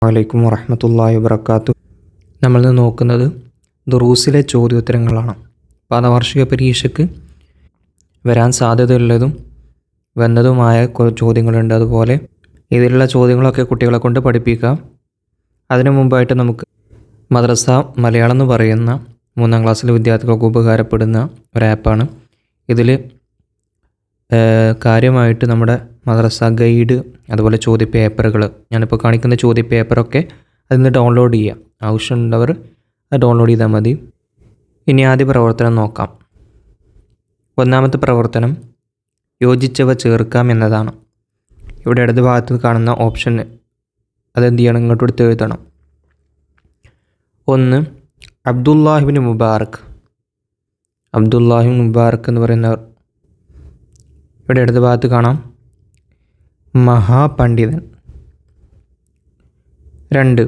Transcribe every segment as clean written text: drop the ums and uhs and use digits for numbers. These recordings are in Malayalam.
വലൈക്കും വറഹ്മത്തുള്ളാഹി വബറകാതുഹു. നമ്മൾ നോക്കുന്നത് ദുറൂസിലെ ചോദ്യോത്തരങ്ങളാണ്. പാദവാർഷിക പരീക്ഷയ്ക്ക് വരാൻ സാധ്യതയുള്ളതും വന്നതുമായ ചോദ്യങ്ങളുണ്ട്. അതുപോലെ ഇതിലുള്ള ചോദ്യങ്ങളൊക്കെ കുട്ടികളെ കൊണ്ട് പഠിപ്പിക്കാം. അതിനു മുമ്പായിട്ട് നമുക്ക് മദ്രസ മലയാളം എന്ന് പറയുന്ന 3ാം ക്ലാസ്സിലെ വിദ്യാർത്ഥികൾക്ക് ഉപകാരപ്പെടുന്ന ഒരു ആപ്പാണ്. ഇതിൽ കാര്യമായിട്ട് നമ്മുടെ മദ്രസ ഗൈഡ്, അതുപോലെ ചോദ്യപേപ്പറുകൾ, ഞാനിപ്പോൾ കാണിക്കുന്ന ചോദ്യപേപ്പറൊക്കെ അതിൽ നിന്ന് ഡൗൺലോഡ് ചെയ്യുക. ആവശ്യമുള്ളവർ അത് ഡൗൺലോഡ് ചെയ്താൽ മതി. ഇനി ആദ്യ പ്രവർത്തനം നോക്കാം. 1ാമത്തെ പ്രവർത്തനം യോജിച്ചവ ചേർക്കാം എന്നതാണ്. ഇവിടെ ഇടത് ഭാഗത്ത് കാണുന്ന ഓപ്ഷൻ അതെന്ത് ചെയ്യണം, ഇങ്ങോട്ട് എടുത്ത് എഴുതണം. 1 അബ്ദുല്ലാഹിബ്നു മുബാറക്. അബ്ദുല്ലാഹിബ്നു മുബാറക് എന്ന് പറയുന്നവർ ഇവിടെ ഇടത് ഭാഗത്ത് കാണാം. മഹാപണ്ഡിതൻ. 2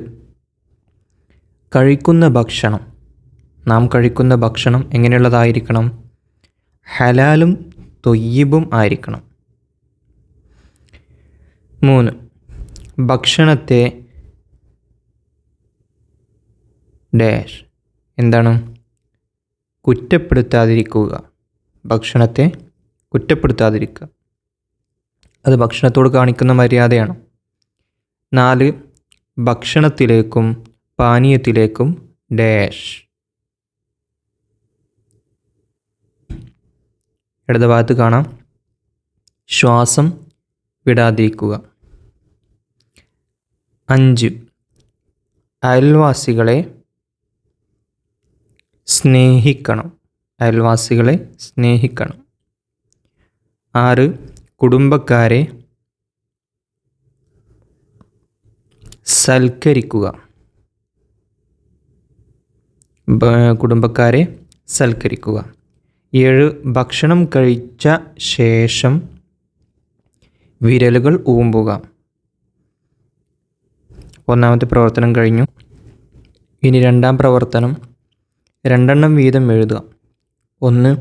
കഴിക്കുന്ന ഭക്ഷണം. നാം കഴിക്കുന്ന ഭക്ഷണം എങ്ങനെയുള്ളതായിരിക്കണം? ഹലാലും തൊയ്യിബും ആയിരിക്കണം. 3 ഭക്ഷണത്തെ ഡാഷ് എന്താണ്? കുറ്റപ്പെടുത്താതിരിക്കുക. ഭക്ഷണത്തെ കുറ്റപ്പെടുത്താതിരിക്കുക, അത് ഭക്ഷണത്തോട് കാണിക്കുന്ന മര്യാദയാണ്. 4 ഭക്ഷണത്തിലേക്കും പാനീയത്തിലേക്കും ഡാഷ്. ഇടത് ഭാഗത്ത് കാണാം ശ്വാസം വിടാതിരിക്കുക. 5 അയൽവാസികളെ സ്നേഹിക്കണം. അയൽവാസികളെ സ്നേഹിക്കണം. 6 കുടുംബക്കാരെ സൽക്കരിക്കുക. കുടുംബക്കാരെ സൽക്കരിക്കുക. 7 ഭക്ഷണം കഴിച്ച ശേഷം വിരലുകൾ ഊമ്പുക. 1ാമത്തെ പ്രവർത്തനം കഴിഞ്ഞു. ഇനി 2ാം പ്രവർത്തനം 2 വീതം എഴുതുക. 1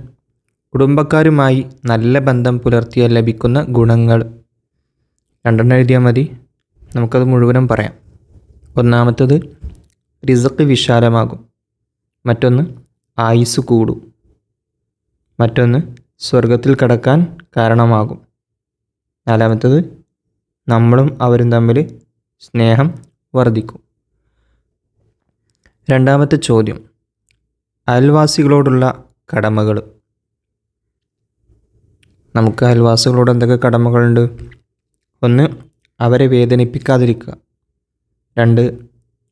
കുടുംബക്കാരുമായി നല്ല ബന്ധം പുലർത്തിയാൽ ലഭിക്കുന്ന ഗുണങ്ങൾ. 2 എഴുതിയാൽ മതി, നമുക്കത് മുഴുവനും പറയാം. 1ാമത്തേത് റിസ്ക് വിശാലമാകും. മറ്റൊന്ന് ആയുസ് കൂടും. മറ്റൊന്ന് സ്വർഗത്തിൽ കടക്കാൻ കാരണമാകും. 4ാമത്തേത് നമ്മളും അവരും തമ്മിൽ സ്നേഹം വർദ്ധിക്കും. 2ാമത്തെ ചോദ്യം അയൽവാസികളോടുള്ള കടമകൾ. നമുക്ക് അയൽവാസികളോട് എന്തൊക്കെ കടമകളുണ്ട്? 1 അവരെ വേദനിപ്പിക്കാതിരിക്കുക. 2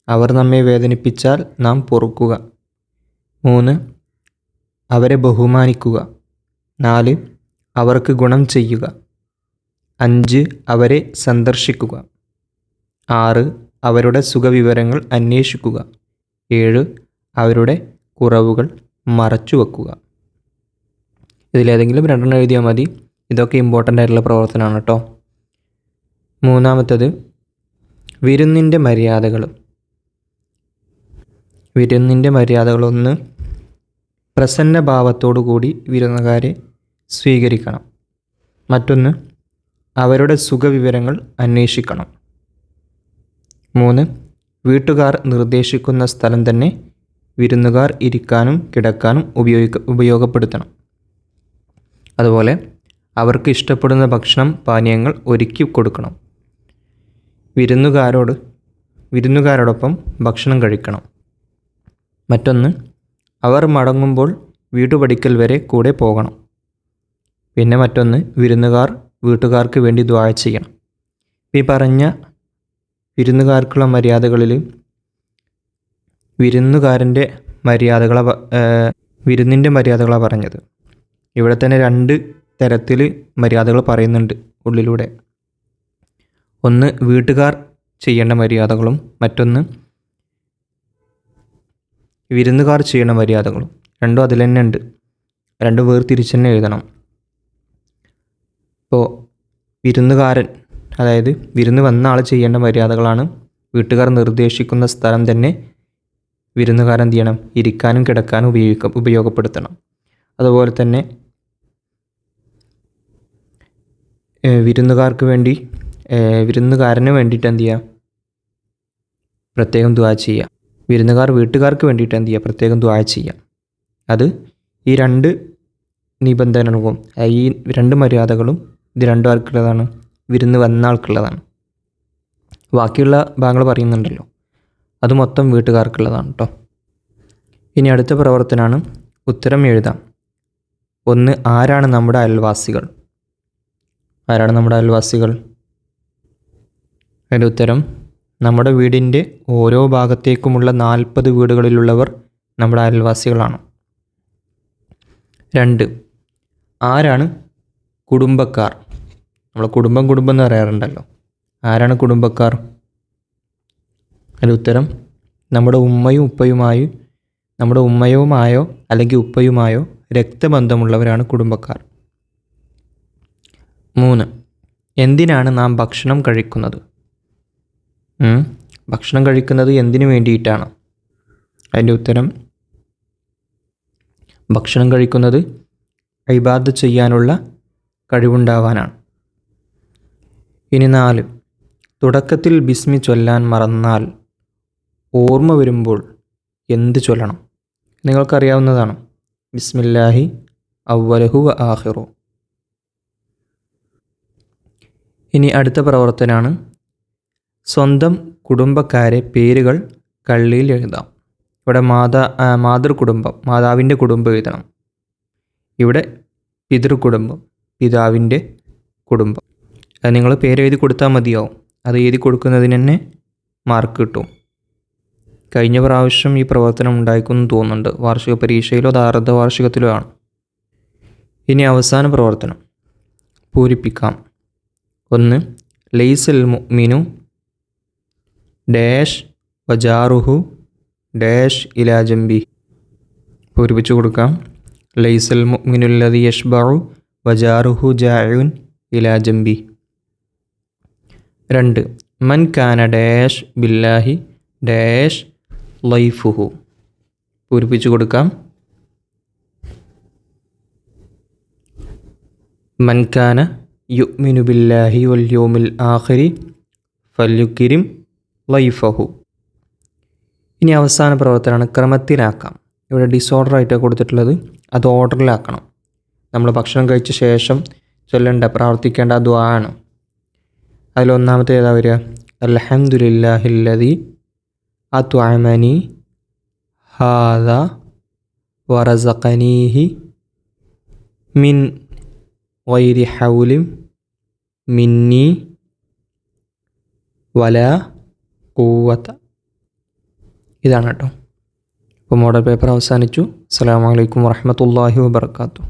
അവർ നമ്മെ വേദനിപ്പിച്ചാൽ നാം പൊറുക്കുക. 3 അവരെ ബഹുമാനിക്കുക. 4 അവർക്ക് ഗുണം ചെയ്യുക. 5 അവരെ സന്ദർശിക്കുക. 6 അവരുടെ സുഖവിവരങ്ങൾ അന്വേഷിക്കുക. 7 അവരുടെ കുറവുകൾ മറച്ചു വെക്കുക. ഇതിലേതെങ്കിലും 2 എഴുതിയാൽ മതി. ഇതൊക്കെ ഇമ്പോർട്ടൻ്റ് ആയിട്ടുള്ള പ്രവർത്തനമാണ് കേട്ടോ. 3ാമത്തേത് വിരുന്നിൻ്റെ മര്യാദകൾ. വിരുന്നിൻ്റെ മര്യാദകൾ 1 പ്രസന്ന ഭാവത്തോടു കൂടി വിരുന്നുകാരെ സ്വീകരിക്കണം. മറ്റൊന്ന് അവരുടെ സുഖവിവരങ്ങൾ അന്വേഷിക്കണം. 3 വീട്ടുകാർ നിർദ്ദേശിക്കുന്ന സ്ഥലം തന്നെ വിരുന്നുകാർ ഇരിക്കാനും കിടക്കാനും ഉപയോഗപ്പെടുത്തണം. അതുപോലെ അവർക്ക് ഇഷ്ടപ്പെടുന്ന ഭക്ഷണം പാനീയങ്ങൾ ഒരുക്കി കൊടുക്കണം. വിരുന്നുകാരോടൊപ്പം ഭക്ഷണം കഴിക്കണം. മറ്റൊന്ന് അവർ മടങ്ങുമ്പോൾ വീട്ടുപടിക്കൽ വരെ കൂടെ പോകണം. പിന്നെ മറ്റൊന്ന് വിരുന്നുകാർ വീട്ടുകാർക്ക് വേണ്ടി ദുആ ചെയ്യണം. ഈ പറഞ്ഞ വിരുന്നുകാർക്കുള്ള മര്യാദകളിൽ വിരുന്നിൻ്റെ മര്യാദകളാണ് പറഞ്ഞത്. ഇവിടെ തന്നെ 2 തരത്തിൽ മര്യാദകൾ പറയുന്നുണ്ട് ഉള്ളിലൂടെ. 1 വീട്ടുകാർ ചെയ്യേണ്ട മര്യാദകളും മറ്റൊന്ന് വിരുന്നുകാർ ചെയ്യേണ്ട മര്യാദകളും. 2 അതിൽ തന്നെ ഉണ്ട്. 2 വേർതിരിച്ച് തന്നെ എഴുതണം. ഇപ്പോൾ വിരുന്നുകാരൻ, അതായത് വിരുന്ന് വന്ന ആൾ ചെയ്യേണ്ട മര്യാദകളാണ്. വീട്ടുകാർ നിർദ്ദേശിക്കുന്ന സ്ഥലം തന്നെ വിരുന്നുകാരൻ എന്ത് ചെയ്യണം? ഇരിക്കാനും കിടക്കാനും ഉപയോഗപ്പെടുത്തണം. അതുപോലെ തന്നെ വിരുന്നുകാരന് വേണ്ടിയിട്ട് എന്ത് ചെയ്യുക, പ്രത്യേകം ദുആ ചെയ്യുക. വിരുന്നുകാർ വീട്ടുകാർക്ക് വേണ്ടിയിട്ട് എന്ത് ചെയ്യുക? പ്രത്യേകം ദുആ ചെയ്യുക. അത് ഈ രണ്ട് നിബന്ധനകളും, ഈ രണ്ട് മര്യാദകളും ഇത് രണ്ടും ആർക്കുള്ളതാണ്? വിരുന്ന് വന്ന ആൾക്കുള്ളതാണ്. ബാക്കിയുള്ള ഭാഗങ്ങൾ പറയുന്നുണ്ടല്ലോ, അത് മൊത്തം വീട്ടുകാർക്കുള്ളതാണ് കേട്ടോ. ഇനി അടുത്ത പ്രവർത്തനമാണ് ഉത്തരം എഴുതാം. 1. ആരാണ് നമ്മുടെ അയൽവാസികൾ? ആരാണ് നമ്മുടെ അയൽവാസികൾ? അതിൻ്റെ ഉത്തരം നമ്മുടെ വീടിൻ്റെ ഓരോ ഭാഗത്തേക്കുമുള്ള 40 വീടുകളിലുള്ളവർ നമ്മുടെ അയൽവാസികളാണ്. 2. ആരാണ് കുടുംബക്കാർ? നമ്മൾ കുടുംബം എന്ന് പറയാറുണ്ടല്ലോ, ആരാണ് കുടുംബക്കാർ? അതിൻ്റെ ഉത്തരം നമ്മുടെ ഉമ്മയുമായോ അല്ലെങ്കിൽ ഉപ്പയുമായോ രക്തബന്ധമുള്ളവരാണ് കുടുംബക്കാർ. 3. എന്തിനാണ് നാം ഭക്ഷണം കഴിക്കുന്നത്? ഭക്ഷണം കഴിക്കുന്നത് എന്തിനു വേണ്ടിയിട്ടാണ്? അതിൻ്റെ ഉത്തരം ഭക്ഷണം കഴിക്കുന്നത് ഇബാദത്ത് ചെയ്യാനുള്ള കഴിവുണ്ടാവാനാണ്. ഇനി 4. തുടക്കത്തിൽ ബിസ്മി ചൊല്ലാൻ മറന്നാൽ ഓർമ്മ വരുമ്പോൾ എന്ത് ചൊല്ലണം? നിങ്ങൾക്കറിയാവുന്നതാണ്. ബിസ്മില്ലാഹി അവ്വലഹു വ ആഖിറു. ഇനി അടുത്ത പ്രവർത്തനമാണ് സ്വന്തം കുടുംബക്കാരെ പേരുകൾ കള്ളിയിൽ എഴുതാം. ഇവിടെ മാതൃകുടുംബം, മാതാവിൻ്റെ കുടുംബം എഴുതണം. ഇവിടെ പിതൃകുടുംബം, പിതാവിൻ്റെ കുടുംബം. അത് നിങ്ങൾ പേരെഴുതി കൊടുത്താൽ മതിയാവും. അത് എഴുതി കൊടുക്കുന്നതിന് തന്നെ മാർക്ക് കിട്ടും. കഴിഞ്ഞ പ്രാവശ്യം ഈ പ്രവർത്തനം ഉണ്ടായിക്കുമെന്ന് തോന്നുന്നുണ്ട്. വാർഷിക പരീക്ഷയിലോ അത് അർദ്ധവാർഷികത്തിലോ ആണ്. ഇനി അവസാന പ്രവർത്തനം പൂരിപ്പിക്കാം. 1. ലൈസൽ മുഅ്മിനു ഡാഷ് വജാറുഹു ഡാഷ് ഇലാ ജംബി. പൂരിപ്പിച്ചു കൊടുക്കാം. ലൈസൽ മുഅ്മിനുല്ലദി യശ്ബഉ വജാറുഹു ജാഇഉൻ ഇലാ ജംബി. 2. മൻ കാന ഡാഷ് ബില്ലാഹി ഡാഷ് ലൈഫുഹു. പൂരിപ്പിച്ചു കൊടുക്കാം. മൻ കാന യുഅ്മിനു ബില്ലാഹി വൽ യൗമിൽ ആഖിരി ഫല്യുക്രിം ലൈഫഹു. ഇനി അവസാന പ്രവർത്തനമാണ് ക്രമത്തിലാക്കാം. ഇവിടെ ഡിസോർഡർ ആയിട്ടാണ് കൊടുത്തിട്ടുള്ളത്, അത് ഓർഡറിലാക്കണം. നമ്മൾ ഭക്ഷണം കഴിച്ച ശേഷം പ്രാർത്ഥിക്കേണ്ട ദുആ ആണ്. അതിലൊന്നാമത്തെ ഏതാ വരിക? അൽഹംദുലില്ലാഹില്ലദി അത്അമനി ഹാദാ വറസഖനീഹി മിൻ ഗൈരി ഹൗലിൻ മിന്നി വലാ ഖുവത. ഇതാണ് കേട്ടോ. അപ്പോൾ മോഡൽ പേപ്പർ അവസാനിച്ചു. അസ്സലാമു അലൈക്കും വറഹ്മത്തുള്ളാഹി വബറകാതുഹു.